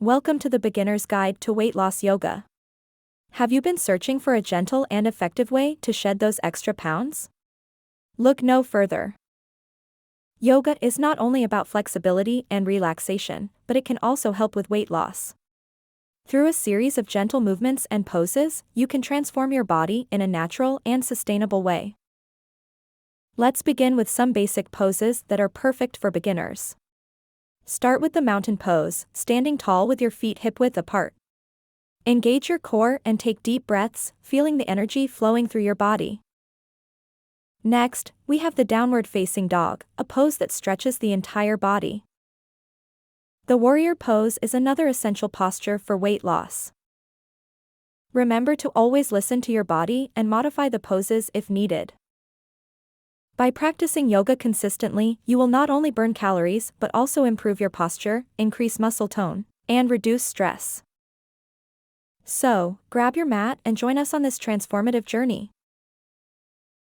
Welcome to the Beginner's Guide to Weight Loss Yoga. Have you been searching for a gentle and effective way to shed those extra pounds? Look no further. Yoga is not only about flexibility and relaxation, but it can also help with weight loss. Through a series of gentle movements and poses, you can transform your body in a natural and sustainable way. Let's begin with some basic poses that are perfect for beginners. Start with the mountain pose, standing tall with your feet hip-width apart. Engage your core and take deep breaths, feeling the energy flowing through your body. Next, we have the downward facing dog, a pose that stretches the entire body. The warrior pose is another essential posture for weight loss. Remember to always listen to your body and modify the poses if needed. By practicing yoga consistently, you will not only burn calories but also improve your posture, increase muscle tone, and reduce stress. So, grab your mat and join us on this transformative journey.